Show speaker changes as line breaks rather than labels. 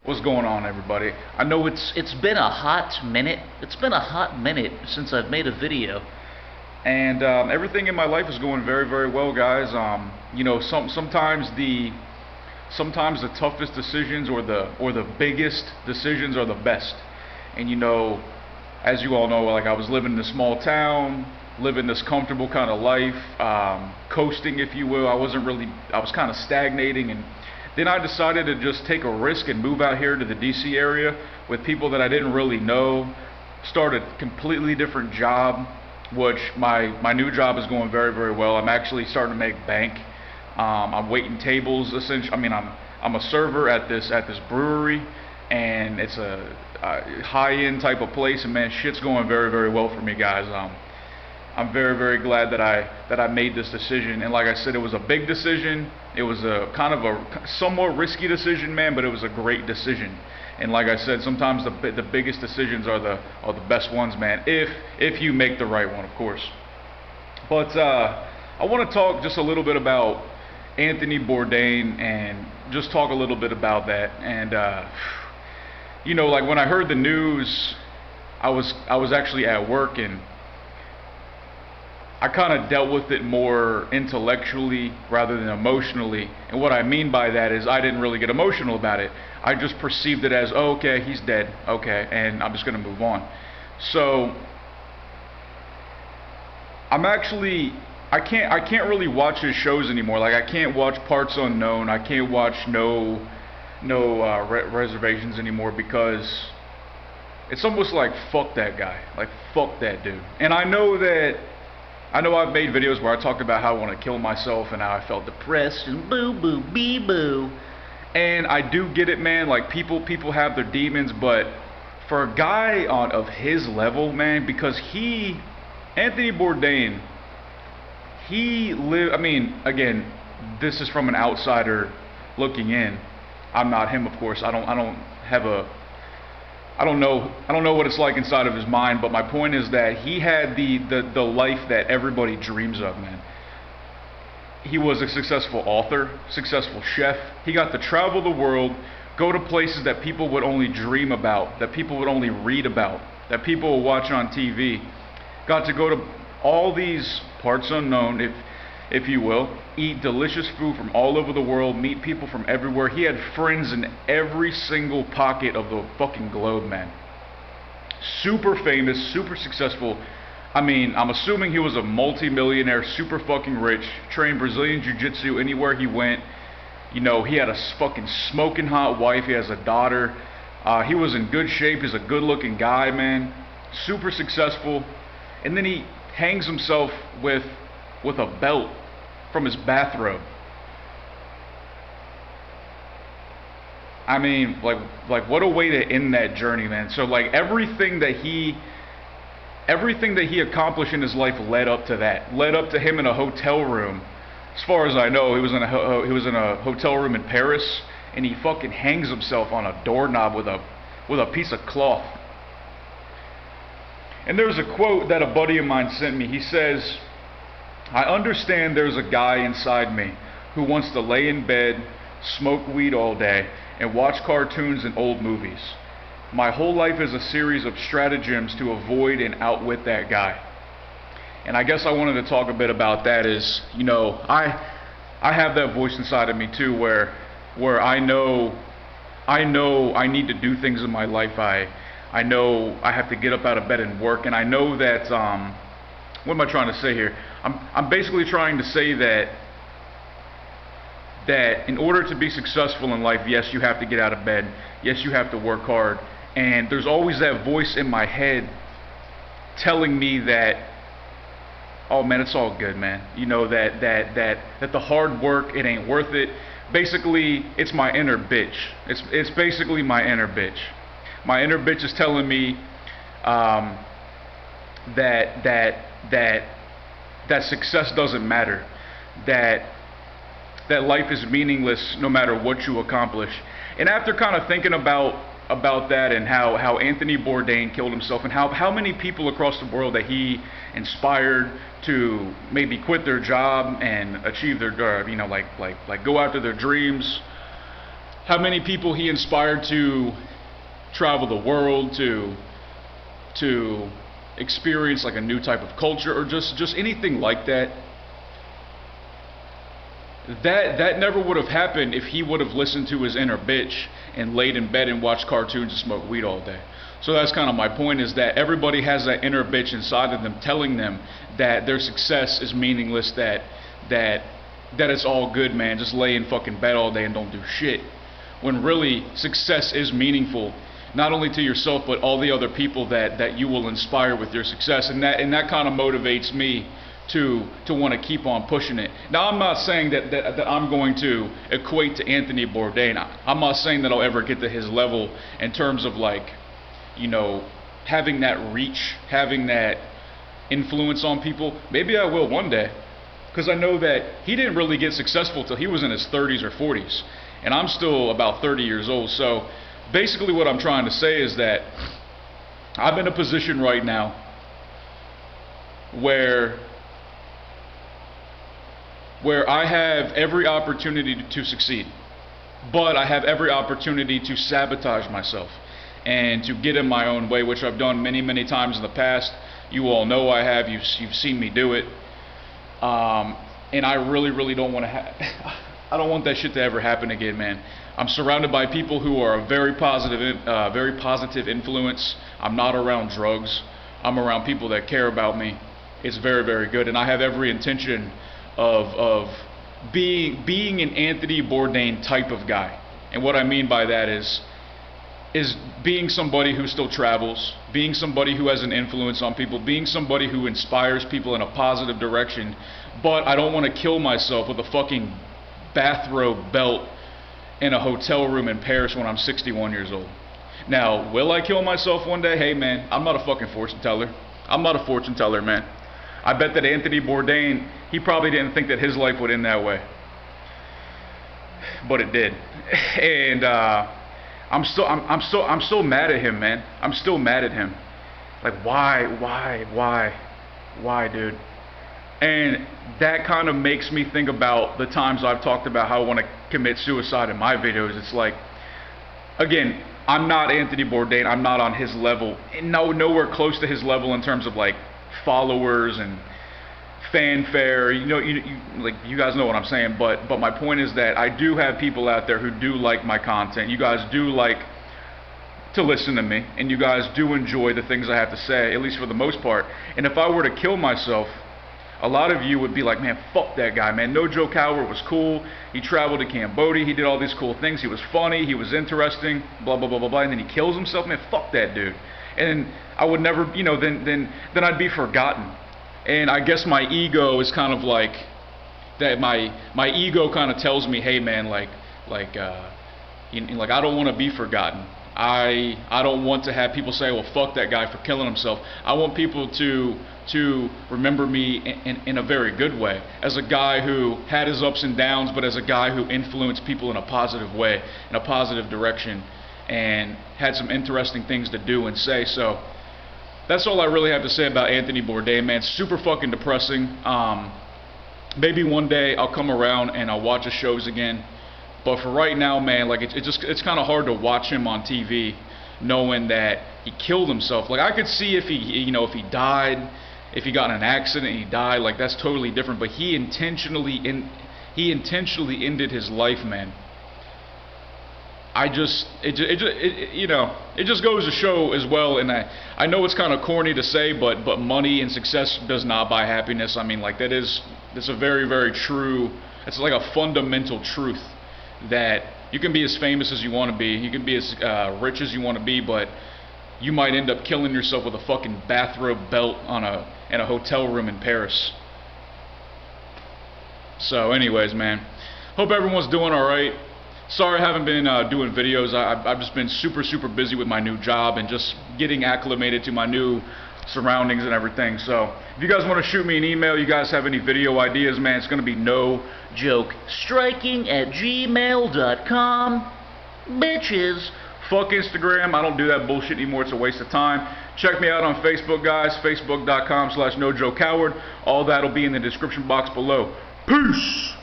What's going on, everybody? I know it's been a hot minute. It's been a hot minute since I've made a video, and everything in my life is going very, very well, guys. Sometimes the toughest decisions or the biggest decisions are the best. And as you all know, like I was living in a small town, living this comfortable kind of life, coasting, if you will. I was kind of stagnating, and then I decided to just take a risk and move out here to the DC area with people that I didn't really know. Start a completely different job, which my new job is going very, very well. I'm actually starting to make bank. I'm waiting tables. Essentially, I'm a server at this brewery, and it's a high-end type of place. And man, shit's going very, very well for me, guys. I'm very, very glad that I made this decision. And like I said, it was a big decision. It was a kind of a somewhat risky decision, man, but it was a great decision. And like I said, sometimes the biggest decisions are the best ones, man, if you make the right one, of course. But I want to talk just a little bit about Anthony Bourdain and just talk a little bit about that. And like when I heard the news, I was actually at work, and I kind of dealt with it more intellectually rather than emotionally. And what I mean by that is I didn't really get emotional about it. I just perceived it as, oh, okay, he's dead, okay, and I'm just going to move on. So I can't really watch his shows anymore. Like, I can't watch Parts Unknown. I can't watch no Reservations anymore, because it's almost like fuck that guy, like fuck that dude. And I know I've made videos where I talked about how I want to kill myself and how I felt depressed and boo boo bee boo. And I do get it, man. Like people have their demons, but for a guy of his level, man, because Anthony Bourdain, he lived. I mean, again, this is from an outsider looking in. I'm not him, of course. I don't know what it's like inside of his mind, but my point is that he had the life that everybody dreams of, man. He was a successful author, successful chef. He got to travel the world, go to places that people would only dream about, that people would only read about, that people would watch on TV. Got to go to all these parts unknown, if you will, eat delicious food from all over the world, meet people from everywhere. He had friends in every single pocket of the fucking globe, man. Super famous, super successful. I mean, I'm assuming he was a multi-millionaire, super fucking rich, trained Brazilian Jiu-Jitsu anywhere he went. He had a fucking smoking hot wife. He has a daughter. He was in good shape. He's a good-looking guy, man. Super successful. And then he hangs himself with a belt from his bathrobe. I mean, like what a way to end that journey, man. So like everything that he accomplished in his life led up to that. Led up to him in a hotel room. As far as I know, he was in a hotel room in Paris, and he fucking hangs himself on a doorknob with a piece of cloth. And there's a quote that a buddy of mine sent me. He says, "I understand there's a guy inside me who wants to lay in bed, smoke weed all day, and watch cartoons and old movies. My whole life is a series of stratagems to avoid and outwit that guy." And I guess I wanted to talk a bit about that. Is, I have that voice inside of me too, where I know I need to do things in my life. I know I have to get up out of bed and work, and I know that what am I trying to say here? I'm basically trying to say that in order to be successful in life, yes, you have to get out of bed. Yes, you have to work hard. And there's always that voice in my head telling me that, oh man, it's all good, man. That the hard work, it ain't worth it. Basically, it's my inner bitch. It's basically my inner bitch. My inner bitch is telling me that success doesn't matter, that life is meaningless no matter what you accomplish. And after kind of thinking about that, and how Anthony Bourdain killed himself, and how many people across the world that he inspired to maybe quit their job and achieve their like go after their dreams, how many people he inspired to travel the world, to experience like a new type of culture, or just anything like that. That never would have happened if he would have listened to his inner bitch and laid in bed and watched cartoons and smoked weed all day. So that's kind of my point, is that everybody has that inner bitch inside of them telling them that their success is meaningless, that it's all good, man, just lay in fucking bed all day and don't do shit. When really success is meaningful, not only to yourself but all the other people that you will inspire with your success, and that kind of motivates me to want to keep on pushing it. Now, I'm not saying that I'm going to equate to Anthony Bourdain. I'm not saying that I'll ever get to his level in terms of, like, you know, having that reach, having that influence on people. Maybe I will one day, because I know that he didn't really get successful till he was in his 30s or 40s, and I'm still about 30 years old. So basically what I'm trying to say is that I'm in a position right now where I have every opportunity to succeed, but I have every opportunity to sabotage myself and to get in my own way, which I've done many, many times in the past. You all know I have. You've seen me do it, and I really don't want to. I don't want that shit to ever happen again, man. I'm surrounded by people who are a very positive influence. I'm not around drugs. I'm around people that care about me. It's very, very good, and I have every intention of being an Anthony Bourdain type of guy. And what I mean by that is being somebody who still travels, being somebody who has an influence on people, being somebody who inspires people in a positive direction, but I don't want to kill myself with a fucking bathrobe belt in a hotel room in Paris when I'm 61 years old. Now, will I kill myself one day? Hey, man, I'm not a fucking fortune teller. I'm not a fortune teller, man. I bet that Anthony Bourdain, he probably didn't think that his life would end that way, but it did. And I'm still mad at him, man. I'm still mad at him. Like, why, dude? And that kind of makes me think about the times I've talked about how I want to commit suicide in my videos. It's like, again, I'm not Anthony Bourdain. I'm not on his level. Nowhere close to his level in terms of like followers and fanfare. You know, like, you guys know what I'm saying. But my point is that I do have people out there who do like my content. You guys do like to listen to me, and you guys do enjoy the things I have to say, at least for the most part. And if I were to kill myself, a lot of you would be like, man, fuck that guy, man. No Joe Coward was cool. He traveled to Cambodia. He did all these cool things. He was funny. He was interesting. Blah, blah, blah, blah, blah. And then he kills himself. Man, fuck that dude. And I would never, you know, then I'd be forgotten. And I guess my ego is kind of like that. My ego kind of tells me, hey, man, like I don't want to be forgotten. I don't want to have people say, well, fuck that guy for killing himself. I want people to remember me in a very good way, as a guy who had his ups and downs, but as a guy who influenced people in a positive way, in a positive direction, and had some interesting things to do and say. So that's all I really have to say about Anthony Bourdain, man. Super fucking depressing. Maybe one day I'll come around and I'll watch his shows again. But for right now, man, like it's kind of hard to watch him on TV, knowing that he killed himself. Like, I could see if he died, if he got in an accident and he died, like, that's totally different. But he intentionally ended his life, man. It just goes to show as well. And I know it's kind of corny to say, but money and success does not buy happiness. I mean, like, that's a very, very true. It's like a fundamental truth, that you can be as famous as you want to be, you can be as rich as you want to be, but you might end up killing yourself with a fucking bathrobe belt in a hotel room in Paris. So anyways, man, hope everyone's doing alright. Sorry I haven't been doing videos. I've just been super busy with my new job and just getting acclimated to my new surroundings and everything. So if you guys want to shoot me an email, you guys have any video ideas, man, it's going to be nojokestriking@gmail.com. Bitches. Fuck Instagram. I don't do that bullshit anymore. It's a waste of time. Check me out on Facebook, guys. Facebook.com/nojokecoward. All that'll be in the description box below. Peace.